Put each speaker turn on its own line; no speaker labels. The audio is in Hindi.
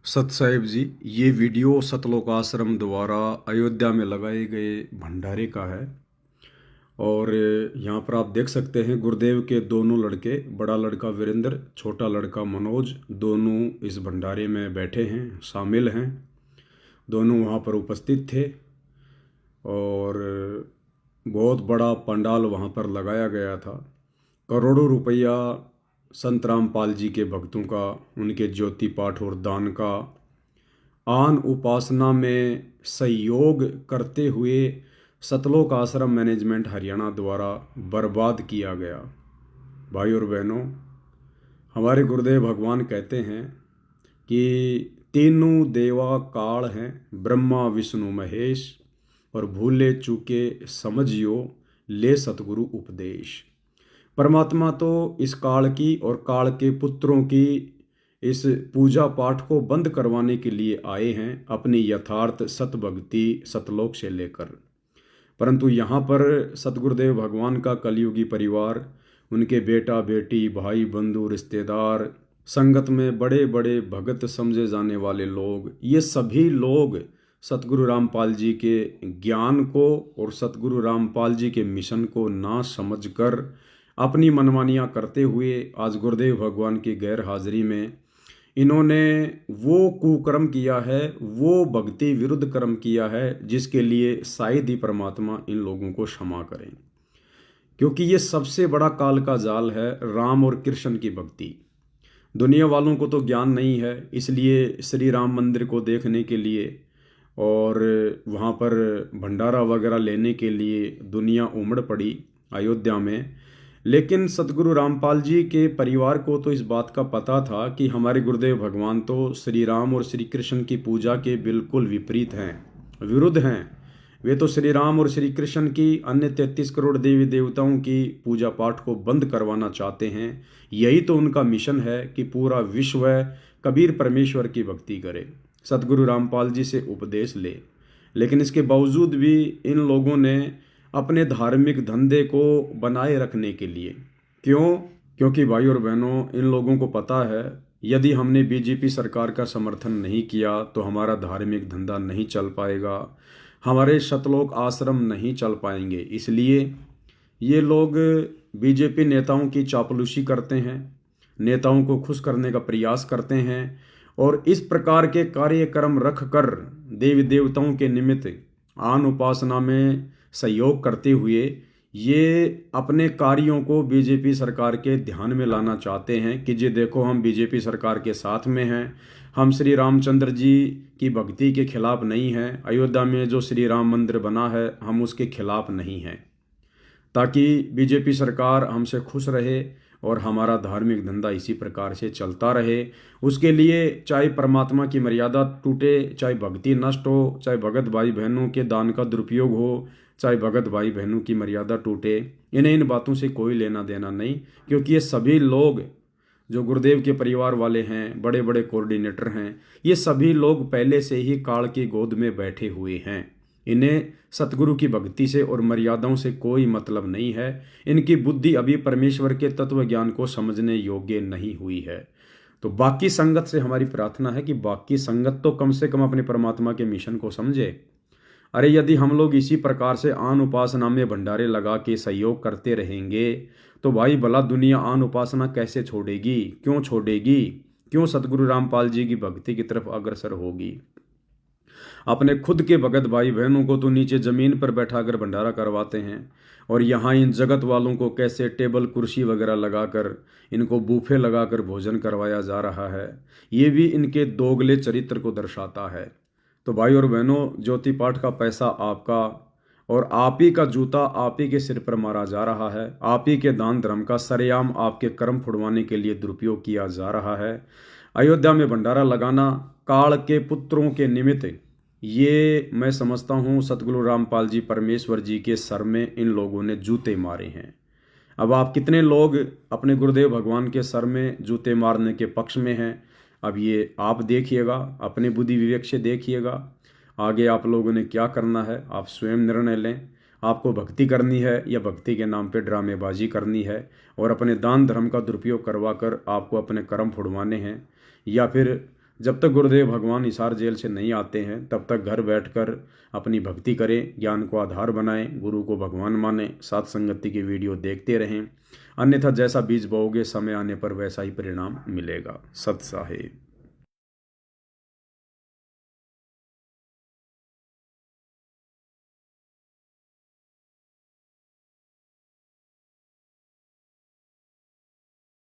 सत साहिब जी, ये वीडियो सतलोक आश्रम द्वारा अयोध्या में लगाए गए भंडारे का है। और यहाँ पर आप देख सकते हैं गुरुदेव के दोनों लड़के, बड़ा लड़का वीरेंद्र, छोटा लड़का मनोज, दोनों इस भंडारे में बैठे हैं, शामिल हैं। दोनों वहाँ पर उपस्थित थे और बहुत बड़ा पंडाल वहाँ पर लगाया गया था। करोड़ों रुपया संत रामपाल जी के भक्तों का, उनके ज्योति पाठ और दान का आन उपासना में सहयोग करते हुए सतलोक आश्रम मैनेजमेंट हरियाणा द्वारा बर्बाद किया गया। भाई और बहनों, हमारे गुरुदेव भगवान कहते हैं कि तीनों देवा काल हैं, ब्रह्मा विष्णु महेश, और भूले चूके समझियो ले सतगुरु उपदेश। परमात्मा तो इस काल की और काल के पुत्रों की इस पूजा पाठ को बंद करवाने के लिए आए हैं, अपनी यथार्थ सतभक्ति सतलोक से लेकर। परंतु यहाँ पर सतगुरुदेव भगवान का कलयुगी परिवार, उनके बेटा बेटी, भाई बंधु, रिश्तेदार, संगत में बड़े बड़े भगत समझे जाने वाले लोग, ये सभी लोग सतगुरु रामपाल जी के ज्ञान को और सतगुरु रामपाल जी के मिशन को ना समझकर अपनी मनमानियाँ करते हुए आज गुरुदेव भगवान की गैर हाजिरी में इन्होंने वो कुकर्म किया है, वो भक्ति विरुद्ध कर्म किया है, जिसके लिए शायद ही परमात्मा इन लोगों को क्षमा करें। क्योंकि ये सबसे बड़ा काल का जाल है, राम और कृष्ण की भक्ति। दुनिया वालों को तो ज्ञान नहीं है, इसलिए श्री राम मंदिर को देखने के लिए और वहाँ पर भंडारा वगैरह लेने के लिए दुनिया उमड़ पड़ी अयोध्या में। लेकिन सतगुरु रामपाल जी के परिवार को तो इस बात का पता था कि हमारे गुरुदेव भगवान तो श्री राम और श्री कृष्ण की पूजा के बिल्कुल विपरीत हैं, विरुद्ध हैं। वे तो श्री राम और श्री कृष्ण की अन्य 33 करोड़ देवी देवताओं की पूजा पाठ को बंद करवाना चाहते हैं। यही तो उनका मिशन है कि पूरा विश्व कबीर परमेश्वर की भक्ति करे, सतगुरु रामपाल जी से उपदेश ले। लेकिन इसके बावजूद भी इन लोगों ने अपने धार्मिक धंधे को बनाए रखने के लिए, क्योंकि भाई और बहनों, इन लोगों को पता है यदि हमने बीजेपी सरकार का समर्थन नहीं किया तो हमारा धार्मिक धंधा नहीं चल पाएगा, हमारे सतलोक आश्रम नहीं चल पाएंगे। इसलिए ये लोग बीजेपी नेताओं की चापलूसी करते हैं, नेताओं को खुश करने का प्रयास करते हैं और इस प्रकार के कार्यक्रम रख कर देवी देवताओं के निमित्त आन उपासना में सहयोग करते हुए ये अपने कार्यों को बीजेपी सरकार के ध्यान में लाना चाहते हैं कि जी देखो, हम बीजेपी सरकार के साथ में हैं, हम श्री रामचंद्र जी की भक्ति के खिलाफ नहीं हैं, अयोध्या में जो श्री राम मंदिर बना है हम उसके खिलाफ नहीं हैं, ताकि बीजेपी सरकार हमसे खुश रहे और हमारा धार्मिक धंधा इसी प्रकार से चलता रहे। उसके लिए चाहे परमात्मा की मर्यादा टूटे, चाहे भक्ति नष्ट हो, चाहे भगत भाई बहनों के दान का दुरुपयोग हो, चाहे भगत भाई बहनों की मर्यादा टूटे, इन्हें इन बातों से कोई लेना देना नहीं। क्योंकि ये सभी लोग जो गुरुदेव के परिवार वाले हैं, बड़े बड़े कोऑर्डिनेटर हैं, ये सभी लोग पहले से ही काल की गोद में बैठे हुए हैं। इन्हें सतगुरु की भक्ति से और मर्यादाओं से कोई मतलब नहीं है। इनकी बुद्धि अभी परमेश्वर के तत्व ज्ञान को समझने योग्य नहीं हुई है। तो बाकी संगत से हमारी प्रार्थना है कि बाकी संगत तो कम से कम अपने परमात्मा के मिशन को समझे। अरे यदि हम लोग इसी प्रकार से आन उपासना में भंडारे लगा के सहयोग करते रहेंगे तो भाई भला दुनिया आन उपासना कैसे छोड़ेगी, क्यों छोड़ेगी, क्यों सतगुरु रामपाल जी की भक्ति की तरफ अग्रसर होगी। अपने खुद के भगत भाई बहनों को तो नीचे ज़मीन पर बैठाकर भंडारा करवाते हैं और यहाँ इन जगत वालों को कैसे टेबल कुर्सी वगैरह लगाकर, इनको बूफे लगाकर भोजन करवाया जा रहा है। ये भी इनके दोगले चरित्र को दर्शाता है। तो भाई और बहनों, ज्योति पाठ का पैसा आपका और आप ही का जूता आप ही के सिर पर मारा जा रहा है। आप ही के दान धर्म का सरेआम आपके कर्म फुड़वाने के लिए दुरुपयोग किया जा रहा है। अयोध्या में भंडारा लगाना काल के पुत्रों के निमित्त, ये मैं समझता हूँ सतगुरु रामपाल जी परमेश्वर जी के सर में इन लोगों ने जूते मारे हैं। अब आप कितने लोग अपने गुरुदेव भगवान के सर में जूते मारने के पक्ष में हैं, अब ये आप देखिएगा, अपने बुद्धि विवेक से देखिएगा। आगे आप लोगों ने क्या करना है आप स्वयं निर्णय लें। आपको भक्ति करनी है या भक्ति के नाम पे ड्रामेबाजी करनी है और अपने दान धर्म का दुरुपयोग करवा कर आपको अपने कर्म फुड़वाने हैं, या फिर जब तक गुरुदेव भगवान हिसार जेल से नहीं आते हैं तब तक घर बैठकर अपनी भक्ति करें, ज्ञान को आधार बनाएं, गुरु को भगवान मानें, साथ संगति की वीडियो देखते रहें। अन्यथा जैसा बीज बोओगे समय आने पर वैसा ही परिणाम मिलेगा। सत साहिब।